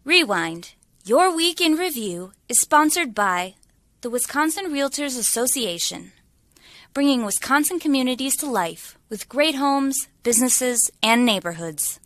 Rewind, Your Week in Review is sponsored by the Wisconsin Realtors Association, bringing Wisconsin communities to life with great homes, businesses, and neighborhoods.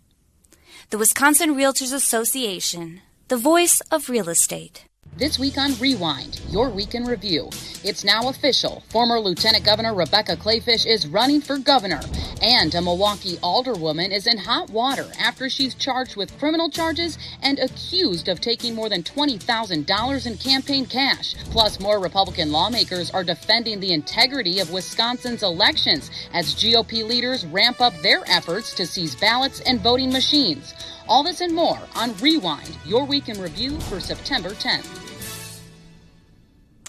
The Wisconsin Realtors Association, the voice of real estate. This week on Rewind, Your Week in Review. It's now official. Former Lieutenant Governor Rebecca Kleefisch is running for governor. And a Milwaukee alderwoman is in hot water after she's charged with criminal charges and accused of taking more than $20,000 in campaign cash. Plus, more Republican lawmakers are defending the integrity of Wisconsin's elections as GOP leaders ramp up their efforts to seize ballots and voting machines. All this and more on Rewind, Your Week in Review for September 10th.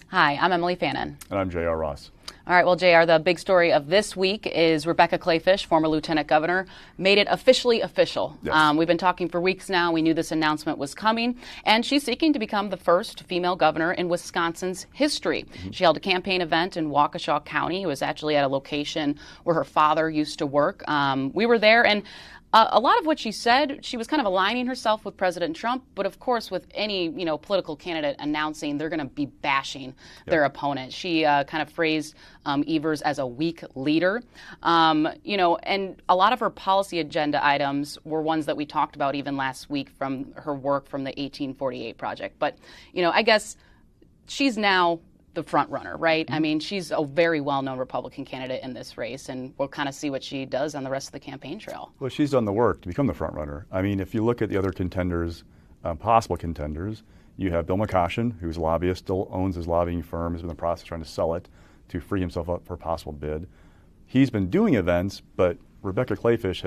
Hi, I'm Emilee Fannon. And I'm J.R. Ross. All right, well, JR, the big story of this week is Rebecca Kleefisch, former lieutenant governor, made it officially official. Yes. We've been talking for weeks now. We knew this announcement was coming, and she's seeking to become the first female governor in Wisconsin's history. Mm-hmm. She held a campaign event in Waukesha County. It was actually at a location where her father used to work. We were there, and a lot of what she said, she was kind of aligning herself with President Trump, but of course with any political candidate announcing they're going to be bashing their opponent. She kind of phrased Evers as a weak leader, and a lot of her policy agenda items were ones that we talked about even last week from her work from the 1848 project. But I guess she's now the front runner, right? I mean, she's a very well-known Republican candidate in this race, and we'll kind of see what she does on the rest of the campaign trail. Well, she's done the work to become the front runner. I mean, if you look at the other contenders, possible contenders, you have Bill McCoshen, who's a lobbyist, still owns his lobbying firm, is in the process trying to sell it to free himself up for a possible bid. He's been doing events, but Rebecca Kleefisch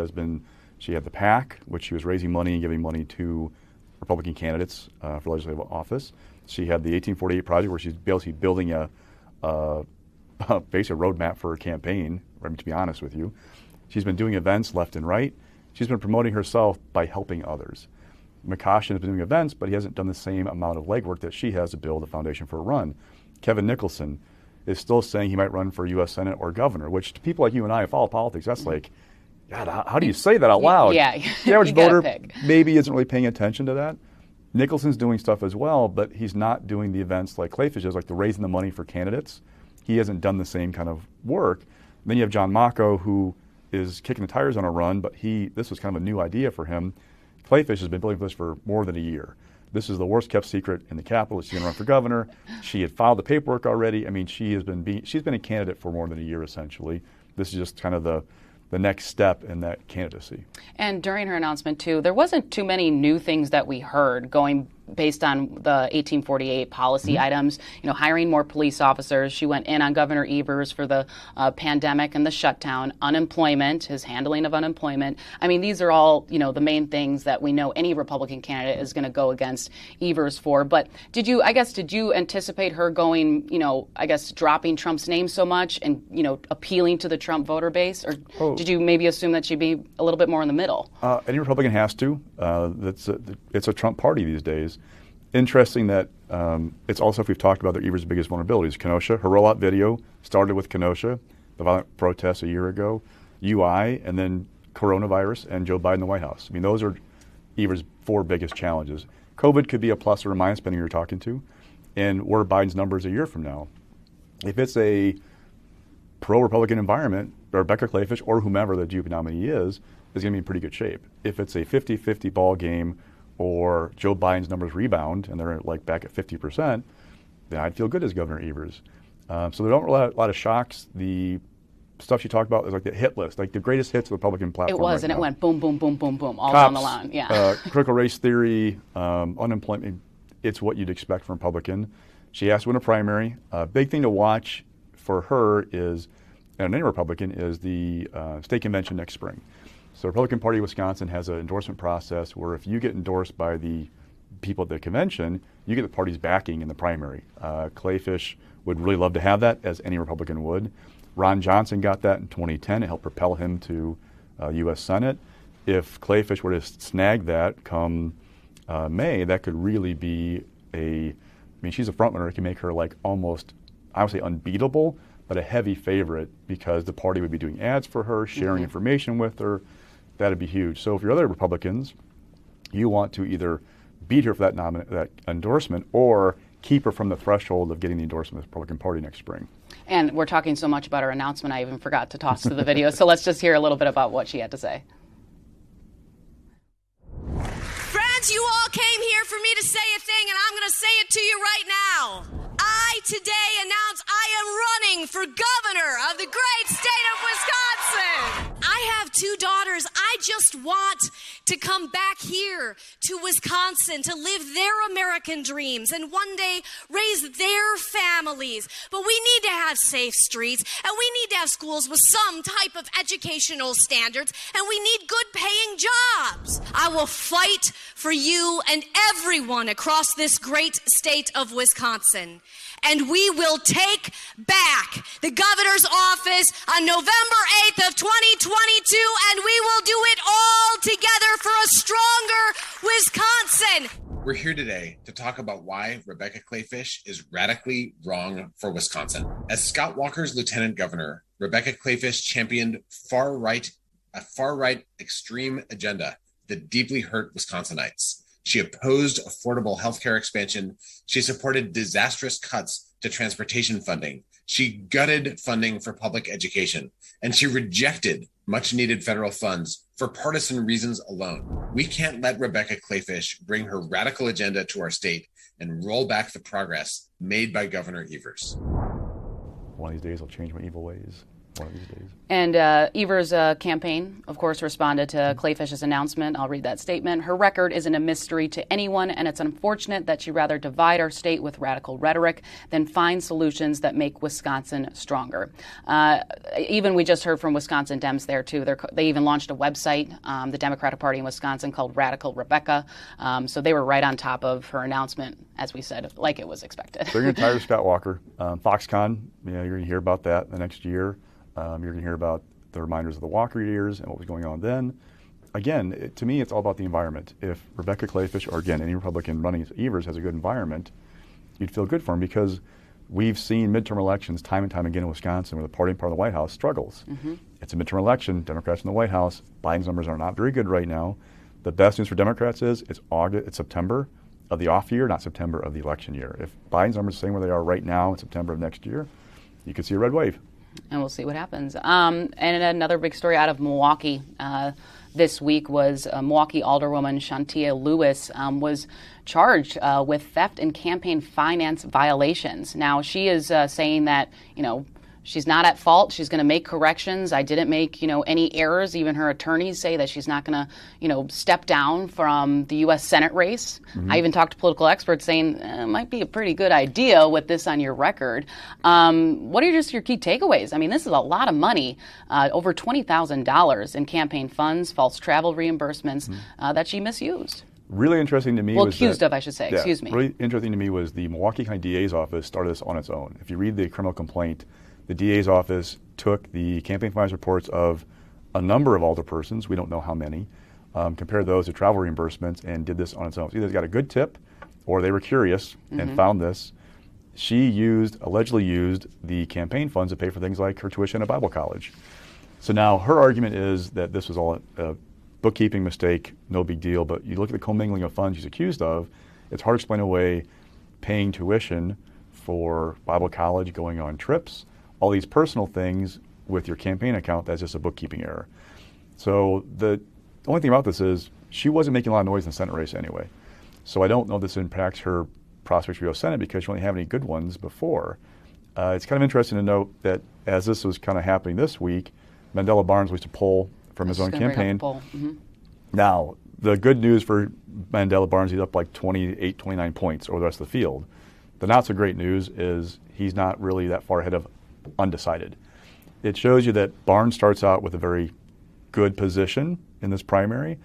she had the PAC, which she was raising money and giving money to Republican candidates for legislative office. She had the 1848 project where she's basically building a roadmap for her campaign, to be honest with you. She's been doing events left and right. She's been promoting herself by helping others. McCoshen has been doing events, but he hasn't done the same amount of legwork that she has to build a foundation for a run. Kevin Nicholson is still saying he might run for U.S. Senate or governor, which to people like you and I who follow politics, that's like, God, how do you say that out loud? Yeah, the average voter maybe isn't really paying attention to that. Nicholson's doing stuff as well, but he's not doing the events like Kleefisch is, like the raising the money for candidates. He hasn't done the same kind of work. And then you have John Mocco, who is kicking the tires on a run, but this was kind of a new idea for him. Kleefisch has been building this for more than a year. This is the worst kept secret in the Capitol. She's going to run for governor. She had filed the paperwork already. I mean, she's been a candidate for more than a year, essentially. This is just kind of the next step in that candidacy. And during her announcement, too, there wasn't too many new things that we heard going based on the 1848 policy items, hiring more police officers. She went in on Governor Evers for the pandemic and the shutdown, unemployment, his handling of unemployment. I mean, these are all, the main things that we know any Republican candidate is going to go against Evers for. But did you anticipate her going, dropping Trump's name so much and, appealing to the Trump voter base? Or did you maybe assume that she'd be a little bit more in the middle? Any Republican has to. It's a Trump party these days. Interesting that it's also, if we've talked about Evers' biggest vulnerabilities, Kenosha. Her rollout video started with Kenosha, the violent protests a year ago, UI, and then coronavirus and Joe Biden in the White House. I mean, those are Evers' four biggest challenges. COVID could be a plus or a minus, depending on who you're talking to, and where Biden's numbers a year from now. If it's a pro-Republican environment, Rebecca Kleefisch or whomever the GOP nominee is going to be in pretty good shape. If it's a 50-50 ball game, or Joe Biden's numbers rebound and they're like back at 50%, then I'd feel good as Governor Evers. So there don't really a lot of shocks. The stuff she talked about is like the hit list, like the greatest hits of the Republican platform. It was, and now. It went boom, boom, boom, boom, boom, all Cops, down the line. Yeah. Critical race theory, unemployment. It's what you'd expect from a Republican. She has to win a primary. Big thing to watch for her is, and any Republican, is the state convention next spring. So Republican Party of Wisconsin has an endorsement process where if you get endorsed by the people at the convention, you get the party's backing in the primary. Kleefisch would really love to have that, as any Republican would. Ron Johnson got that in 2010. It helped propel him to U.S. Senate. If Kleefisch were to snag that come May, that could really be she's a frontrunner. It can make her like almost, I would say unbeatable, but a heavy favorite because the party would be doing ads for her, sharing information with her. That'd be huge. So if you're other Republicans, you want to either beat her for that endorsement or keep her from the threshold of getting the endorsement of the Republican Party next spring. And we're talking so much about her announcement, I even forgot to toss to the video. So let's just hear a little bit about what she had to say. Friends, you all came here for me to say a thing, and I'm going to say it to you right now. I today announce I am running for governor of the great state of Wisconsin. I have 2 daughters. I just want to come back here to Wisconsin to live their American dreams and one day raise their families. But we need to have safe streets, and we need to have schools with some type of educational standards, and we need good paying jobs. I will fight for you and everyone across this great state of Wisconsin. And we will take back the governor's office on November 8th of 2022, and we will do it all together for a stronger Wisconsin. We're here today to talk about why Rebecca Kleefisch is radically wrong for Wisconsin. As Scott Walker's lieutenant governor, Rebecca Kleefisch championed a far-right extreme agenda that deeply hurt Wisconsinites. She opposed affordable healthcare expansion. She supported disastrous cuts to transportation funding. She gutted funding for public education, and she rejected much-needed federal funds for partisan reasons alone. We can't let Rebecca Kleefisch bring her radical agenda to our state and roll back the progress made by Governor Evers. One of these days I'll change my evil ways. One of these days. And Evers' campaign, of course, responded to Kleefisch's announcement. I'll read that statement. Her record isn't a mystery to anyone, and it's unfortunate that she'd rather divide our state with radical rhetoric than find solutions that make Wisconsin stronger. Even we just heard from Wisconsin Dems there, too. They even launched a website, the Democratic Party in Wisconsin, called Radical Rebecca. So they were right on top of her announcement, as we said, like it was expected. They're going to tire Scott Walker. Foxconn, you're going to hear about that the next year. You're going to hear about the reminders of the Walker years and what was going on then. Again, to me, it's all about the environment. If Rebecca Kleefisch, or again, any Republican running as Evers has a good environment, you'd feel good for him, because we've seen midterm elections time and time again in Wisconsin where the party part of the White House struggles. Mm-hmm. It's a midterm election, Democrats in the White House. Biden's numbers are not very good right now. The best news for Democrats is it's September of the off year, not September of the election year. If Biden's numbers are the same where they are right now in September of next year, you could see a red wave. And we'll see what happens. And another big story out of Milwaukee this week was Milwaukee Alderwoman Chantia Lewis was charged with theft and campaign finance violations. Now, she is saying that, she's not at fault. She's going to make corrections. I didn't make, any errors. Even her attorneys say that she's not going to, step down from the U.S. Senate race. Mm-hmm. I even talked to political experts saying it might be a pretty good idea with this on your record. What are just your key takeaways? I mean, this is a lot of money, over $20,000 in campaign funds, false travel reimbursements that she misused. Really interesting to me excuse me. Really interesting to me was the Milwaukee County DA's office started this on its own. If you read the criminal complaint, the DA's office took the campaign finance reports of a number of alderpersons, we don't know how many, compared those to travel reimbursements, and did this on its own. So either they got a good tip or they were curious and found this. She allegedly used the campaign funds to pay for things like her tuition at Bible college. So now her argument is that this was all a bookkeeping mistake, no big deal, but you look at the commingling of funds she's accused of, it's hard to explain away paying tuition for Bible college, going on trips, all these personal things with your campaign account. That's just a bookkeeping error. So the only thing about this is she wasn't making a lot of noise in the Senate race anyway. So I don't know if this impacts her prospects for U.S. Senate because she didn't have any good ones before. It's kind of interesting to note that as this was kind of happening this week, Mandela Barnes released a poll from his own campaign. Mm-hmm. Now, the good news for Mandela Barnes, he's up like 28, 29 points over the rest of the field. The not so great news is he's not really that far ahead of undecided. It shows you that Barnes starts out with a very good position in this primary,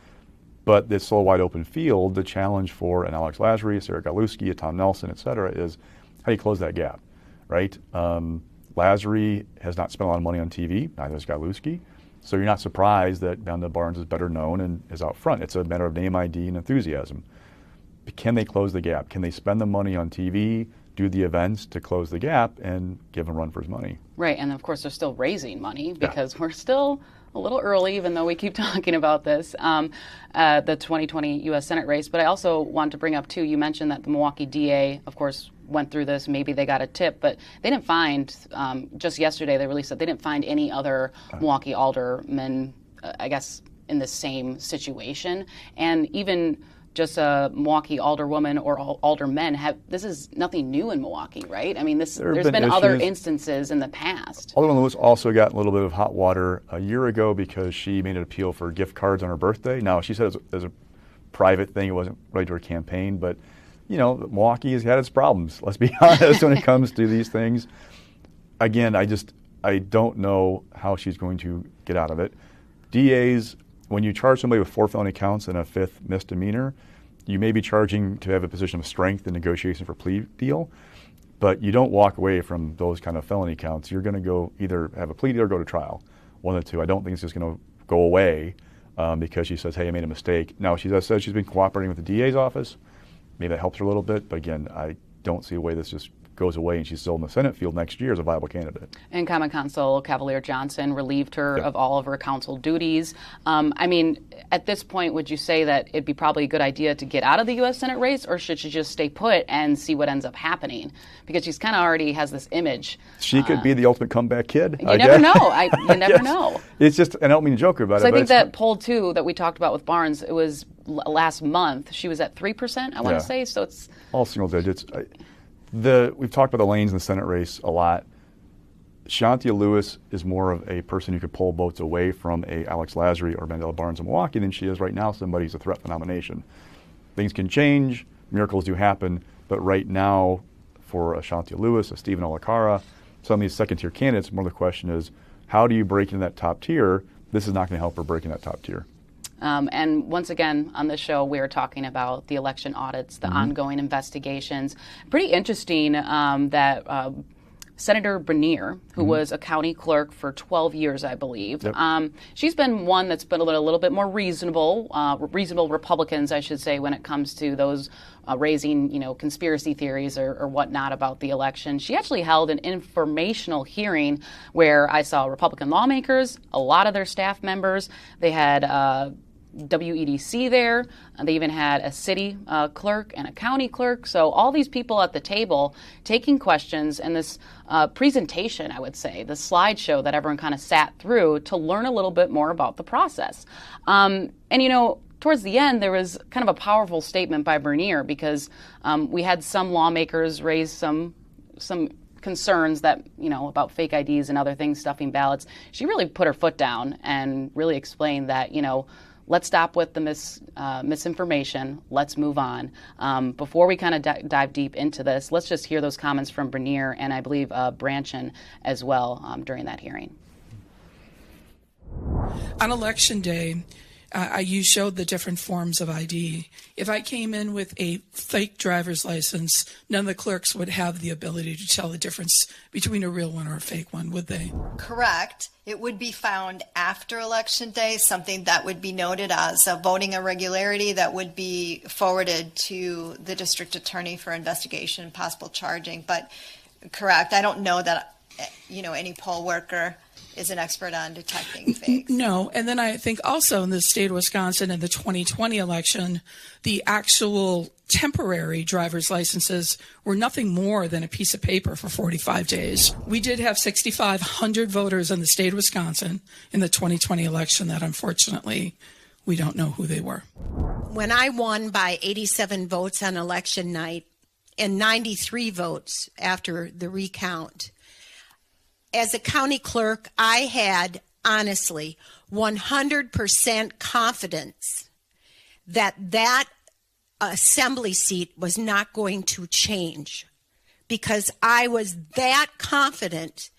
but this slow, wide open field, the challenge for an Alex Lasry, a Sarah Galuski, a Tom Nelson, et cetera, is how do you close that gap, right? Lasry has not spent a lot of money on TV, neither has Galuski, so you're not surprised that Mandela Barnes is better known and is out front. It's a matter of name ID and enthusiasm. But can they close the gap? Can they spend the money on TV, do the events to close the gap, and give him a run for his money? Right, and of course they're still raising money because we're still a little early, even though we keep talking about this, the 2020 U.S. Senate race. But I also want to bring up, too, you mentioned that the Milwaukee DA, of course, went through this. Maybe they got a tip, but they didn't find, just yesterday they released that they didn't find any other Milwaukee aldermen, I guess, in the same situation. And even just a Milwaukee alderwoman or aldermen this is nothing new in Milwaukee, right? I mean, there's been other instances in the past. Alderwoman Lewis also got a little bit of hot water a year ago because she made an appeal for gift cards on her birthday. Now, she said it was a private thing. It wasn't related to her campaign, but Milwaukee has had its problems, let's be honest, when it comes to these things. Again, I don't know how she's going to get out of it. DAs, when you charge somebody with 4 felony counts and a 5th misdemeanor, you may be charging to have a position of strength in negotiation for plea deal, but you don't walk away from those kind of felony counts. You're going to go either have a plea deal or go to trial, one of the two. I don't think it's just going to go away because she says, hey, I made a mistake. Now, she has said she's been cooperating with the DA's office. Maybe that helps her a little bit, but again, I don't see a way this just goes away and she's still in the Senate field next year as a viable candidate. And Common Counsel Cavalier Johnson relieved her of all of her counsel duties. I mean, at this point, would you say that it'd be probably a good idea to get out of the U.S. Senate race, or should she just stay put and see what ends up happening? Because she's kind of already has this image. She could be the ultimate comeback kid. You never know. You never know. It's just, and I don't mean to joke about it. I think that poll, too, that we talked about with Barnes, it was last month. She was at 3%, I want to say. So it's all single digits. We've talked about the lanes in the Senate race a lot. Chantia Lewis is more of a person who could pull votes away from a Alex Lasry or Mandela Barnes in Milwaukee than she is right now somebody who's a threat for nomination. Things can change, miracles do happen, but right now for a Chantia Lewis, a Stephen Olacara, some of these second-tier candidates, more of the question is, how do you break into that top tier? This is not going to help her break in that top tier. And once again, on this show, we are talking about the election audits, the ongoing investigations. Pretty interesting that Senator Bernier, who was a county clerk for 12 years, I believe, she's been one that's been a little bit more reasonable Republicans, I should say, when it comes to those raising, conspiracy theories or whatnot about the election. She actually held an informational hearing where I saw Republican lawmakers, a lot of their staff members. They had WEDC there. They even had a city clerk and a county clerk. So all these people at the table taking questions, and this presentation, I would say, the slideshow that everyone kind of sat through to learn a little bit more about the process. And towards the end, there was kind of a powerful statement by Bernier because we had some lawmakers raise some concerns that, about fake IDs and other things, stuffing ballots. She really put her foot down and really explained that, let's stop with the misinformation. Let's move on. Before we kind of dive deep into this, let's just hear those comments from Bernier and I believe Branchin as well during that hearing. On Election Day, you showed the different forms of ID. If I came in with a fake driver's license, none of the clerks would have the ability to tell the difference between a real one or a fake one, would they? Correct. It would be found after Election Day, something that would be noted as a voting irregularity that would be forwarded to the district attorney for investigation, possible charging. But correct, I don't know that, any poll worker is an expert on detecting fakes. No, and then I think also in the state of Wisconsin in the 2020 election, the actual temporary driver's licenses were nothing more than a piece of paper for 45 days. We did have 6,500 voters in the state of Wisconsin in the 2020 election that unfortunately we don't know who they were. When I won by 87 votes on election night and 93 votes after the recount, as a county clerk, I had, honestly, 100% confidence that assembly seat was not going to change because I was that confident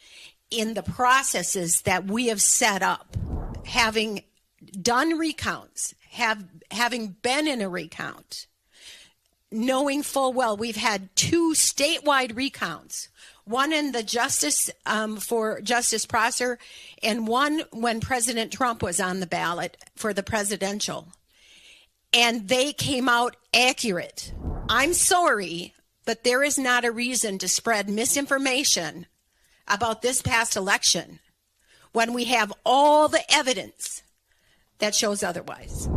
in the processes that we have set up, having done recounts, having been in a recount, knowing full well we've had 2 statewide recounts. One in the Justice for Justice Prosser, and one when President Trump was on the ballot for the presidential. And they came out accurate. I'm sorry, but there is not a reason to spread misinformation about this past election. when we have all the evidence that shows otherwise.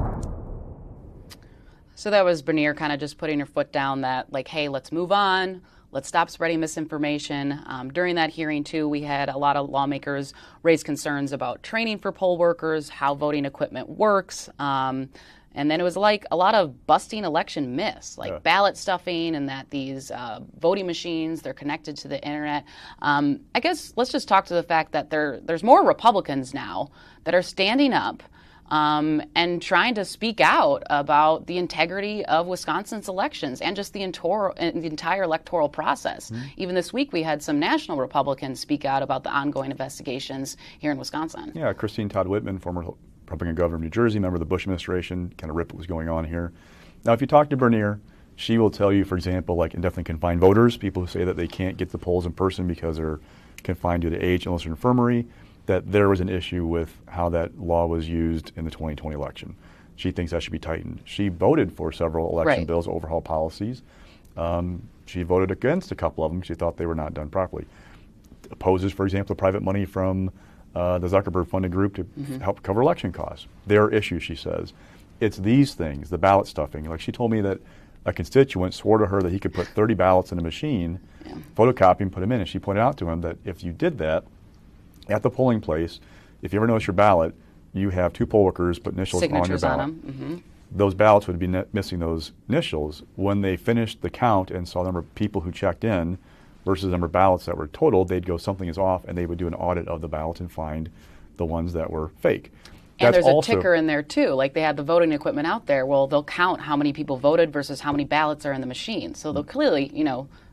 So that was Bernier kind of just putting her foot down that, like, hey, let's move on. Let's stop spreading misinformation. During that hearing, too, we had a lot of lawmakers raise concerns about training for poll workers, how voting equipment works. And then it was like a lot of busting election myths, like ballot stuffing and that these voting machines, they're connected to the internet. I guess let's just talk to the fact that there's more Republicans now that are standing up and trying to speak out about the integrity of Wisconsin's elections and just the entire electoral process. Mm-hmm. Even this week, we had some national Republicans speak out about the ongoing investigations here in Wisconsin. Yeah, Christine Todd Whitman, former Republican governor of New Jersey, member of the Bush administration, kind of ripped what was going on here. Now, if you talk to Bernier, she will tell you, for example, like indefinitely confined voters, people who say that they can't get the polls in person because they're confined due to age, illness, or infirmary, that there was an issue with how that law was used in the 2020 election. She thinks that should be tightened. She voted for several election bills, overhaul policies. She voted against a couple of them. She thought they were not done properly. Opposes, for example, private money from the Zuckerberg-funded group to help cover election costs. Their issue, she says. It's these things, the ballot stuffing. Like she told me that a constituent swore to her that he could put 30 ballots in a machine, photocopy and put them in. And she pointed out to him that if you did that, at the polling place, if you ever notice your ballot, you have two poll workers put initials on your ballot. Those ballots would be missing those initials. When they finished the count and saw the number of people who checked in versus the number of ballots that were totaled, they'd go, something is off, and they would do an audit of the ballots and find the ones that were fake. And there's a ticker in there, too. Like they had the voting equipment out there. Well, they'll count how many people voted versus how many ballots are in the machine. So they'll clearly,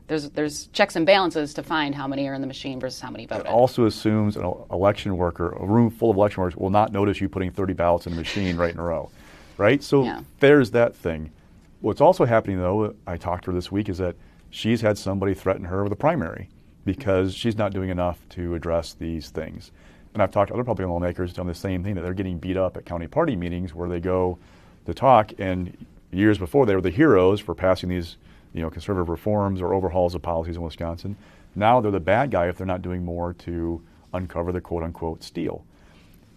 there's checks and balances to find how many are in the machine versus how many voted. It also assumes an election worker, a room full of election workers, will not notice you putting 30 ballots in the machine right in a row, right? So there's that thing. What's also happening, though, I talked to her this week, is that she's had somebody threaten her with a primary because she's not doing enough to address these things. And I've talked to other Republican lawmakers doing the same thing, that they're getting beat up at county party meetings where they go to talk, and years before they were the heroes for passing these conservative reforms or overhauls of policies in Wisconsin. Now they're the bad guy if they're not doing more to uncover the quote-unquote steal.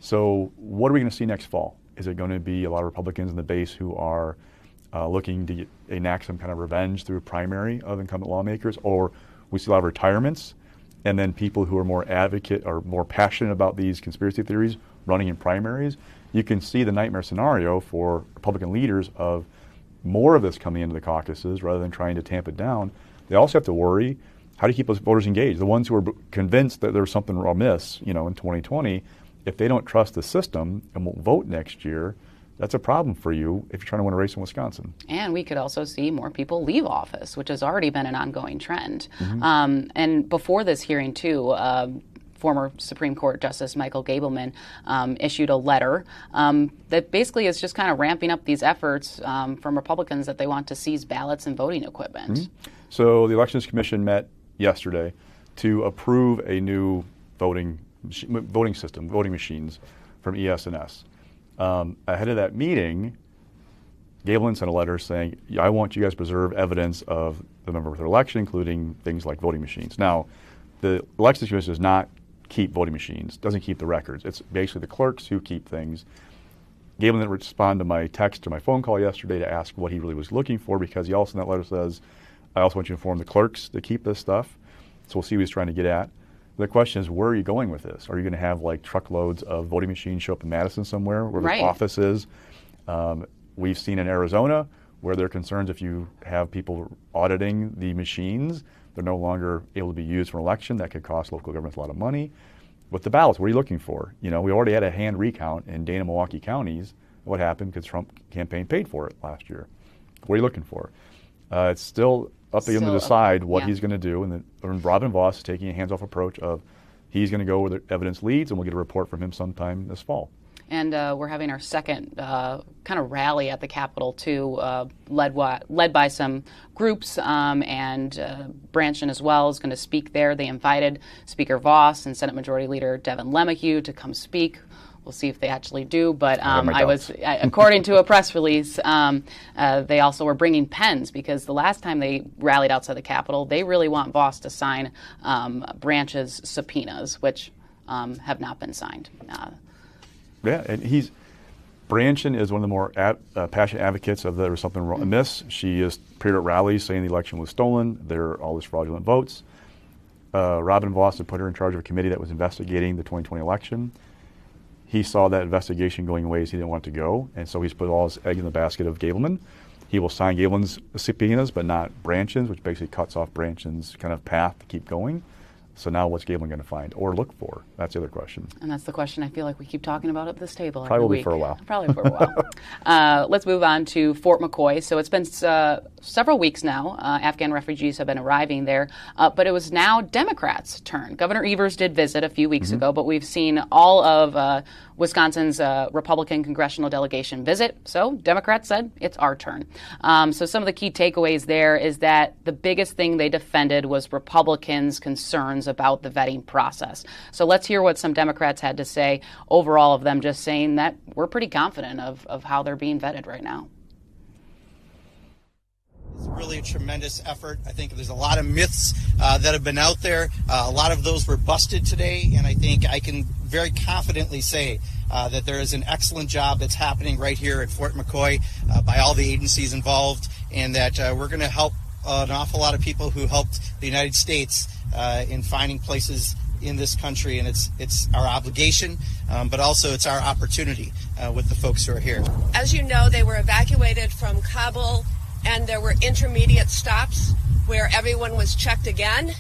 So what are we going to see next fall? Is it going to be a lot of Republicans in the base who are looking to enact some kind of revenge through a primary of incumbent lawmakers, or we see a lot of retirements and then people who are more advocate or more passionate about these conspiracy theories running in primaries? You can see the nightmare scenario for Republican leaders of more of this coming into the caucuses rather than trying to tamp it down. They also have to worry, how do you keep those voters engaged? The ones who are convinced that there's something amiss, in 2020, if they don't trust the system and won't vote next year, that's a problem for you if you're trying to win a race in Wisconsin. And we could also see more people leave office, which has already been an ongoing trend. And before this hearing, too, former Supreme Court Justice Michael Gableman issued a letter that basically is just kind of ramping up these efforts from Republicans that they want to seize ballots and voting equipment. So the Elections Commission met yesterday to approve a new voting system, voting machines from ES&S. Ahead of that meeting, Gableman sent a letter saying, I want you guys to preserve evidence of the member of their election, including things like voting machines. Now, the Elections Commission does not keep voting machines, doesn't keep the records. It's basically the clerks who keep things. Gableman didn't respond to my text or my phone call yesterday to ask what he really was looking for, because he also in that letter says, I also want you to inform the clerks to keep this stuff. So we'll see what he's trying to get at. The question is, where are you going with this? Are you going to have like truckloads of voting machines show up in Madison somewhere where the office is? We've seen in Arizona where there are concerns if you have people auditing the machines, they're no longer able to be used for an election. That could cost local governments a lot of money. With the ballots, what are you looking for? We already had a hand recount in Dana, Milwaukee counties. What happened? Because Trump campaign paid for it last year. What are you looking for? It's still up to him to decide what he's going to do. And Robin Vos is taking a hands-off approach of he's going to go where the evidence leads, and we'll get a report from him sometime this fall. And we're having our second kind of rally at the Capitol, too, led by some groups, and Branchen as well is going to speak there. They invited Speaker Vos and Senate Majority Leader Devin Lemachue to come speak. We'll see if they actually do, but according to a press release, they also were bringing pens, because the last time they rallied outside the Capitol, they really want Vos to sign Branch's subpoenas, which have not been signed. Yeah, and Branchin is one of the more passionate advocates of there was something wrong amiss. She has appeared at rallies saying the election was stolen. There are all these fraudulent votes. Robin Vos had put her in charge of a committee that was investigating the 2020 election. He saw that investigation going ways he didn't want to go, and so he's put all his eggs in the basket of Gableman. He will sign Gableman's subpoenas, but not Branchin's, which basically cuts off Branchin's kind of path to keep going. So now what's Gableman going to find or look for? That's the other question. And that's the question I feel like we keep talking about at this table Probably every week. For a while. Probably for a while. Let's move on to Fort McCoy. So it's been several weeks now. Afghan refugees have been arriving there, but it was now Democrats' turn. Governor Evers did visit a few weeks ago, but we've seen all of Wisconsin's Republican congressional delegation visit. So Democrats said it's our turn. So some of the key takeaways there is that the biggest thing they defended was Republicans' concerns about the vetting process. So let's hear what some Democrats had to say. Overall of them just saying that we're pretty confident of how they're being vetted right now. It's really a tremendous effort. I think there's a lot of myths that have been out there. A lot of those were busted today, and I think I can very confidently say that there is an excellent job that's happening right here at Fort McCoy by all the agencies involved, and that we're going to help an awful lot of people who helped the United States in finding places in this country, and it's our obligation, but also it's our opportunity with the folks who are here. As you know, they were evacuated from Kabul, and there were intermediate stops where everyone was checked again.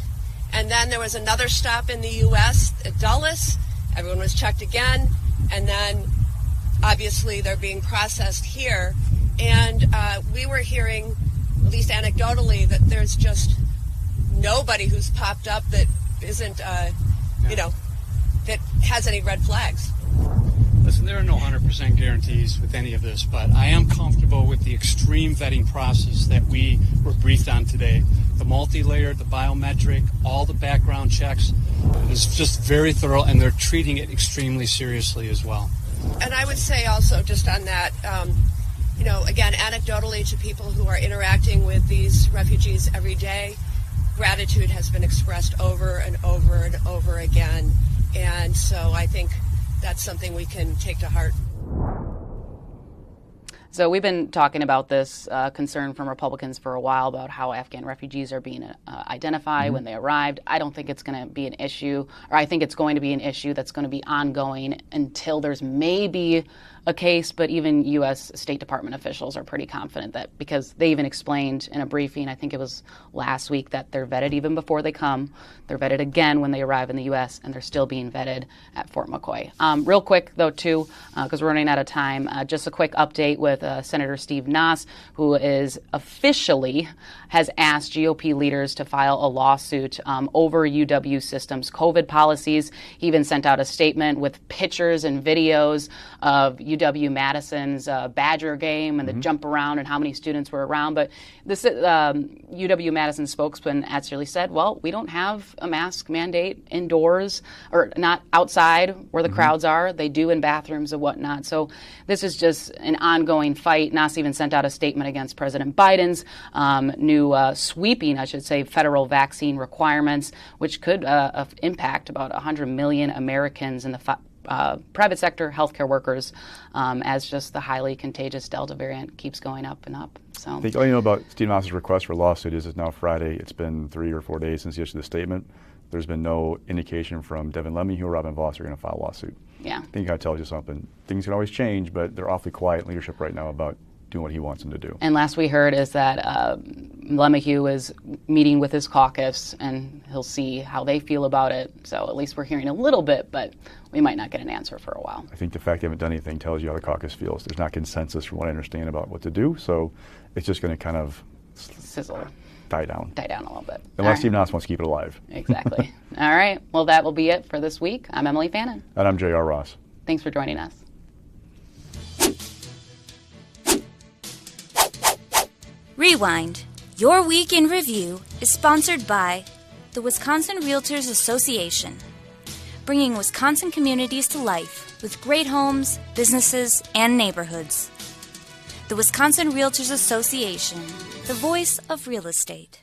And then there was another stop in the U.S. at Dulles. Everyone was checked again. And then, obviously, they're being processed here. And we were hearing, at least anecdotally, that there's just nobody who's popped up that isn't, that has any red flags. Listen, there are no 100% guarantees with any of this, but I am comfortable with the extreme vetting process that we were briefed on today. The multi-layer, the biometric, all the background checks. It is just very thorough, and they're treating it extremely seriously as well. And I would say also just on that, again, anecdotally to people who are interacting with these refugees every day, gratitude has been expressed over and over and over again. And so I think that's something we can take to heart. So we've been talking about this concern from Republicans for a while about how Afghan refugees are being identified when they arrived. I don't think it's going to be an issue, or I think it's going to be an issue that's going to be ongoing until there's maybe a case, but even U.S. State Department officials are pretty confident that, because they even explained in a briefing, I think it was last week, that they're vetted even before they come. They're vetted again when they arrive in the U.S., and they're still being vetted at Fort McCoy. Real quick, though, too, because we're running out of time, just a quick update with Senator Steve Nass, who is officially has asked GOP leaders to file a lawsuit over UW System's COVID policies. He even sent out a statement with pictures and videos of UW-Madison's Badger game and the jump around and how many students were around. But this UW-Madison spokesman actually said, well, we don't have a mask mandate indoors, or not outside where the crowds are. They do in bathrooms and whatnot. So this is just an ongoing fight. Nass even sent out a statement against President Biden's new sweeping, federal vaccine requirements, which could impact about 100 million Americans in the private sector, healthcare workers, as just the highly contagious Delta variant keeps going up and up. So I think all you know about Steve Nass's request for a lawsuit is it's now Friday. It's been 3 or 4 days since he issued the statement. There's been no indication from Devin Lemmie or Robin Vos are going to file a lawsuit. Yeah. I think that tells you something. Things can always change, but they're awfully quiet in leadership right now about doing what he wants them to do. And last we heard is that Lemmie is meeting with his caucus, and he'll see how they feel about it. So at least we're hearing a little bit, but we might not get an answer for a while. I think the fact they haven't done anything tells you how the caucus feels. There's not consensus from what I understand about what to do, so it's just going to kind of sizzle. Die down a little bit. Unless Steve Nass wants to keep it alive. Exactly. All right. Well, that will be it for this week. I'm Emilee Fannon. And I'm J.R. Ross. Thanks for joining us. Rewind. Your Week in Review is sponsored by the Wisconsin Realtors Association, bringing Wisconsin communities to life with great homes, businesses, and neighborhoods. The Wisconsin Realtors Association, the voice of real estate.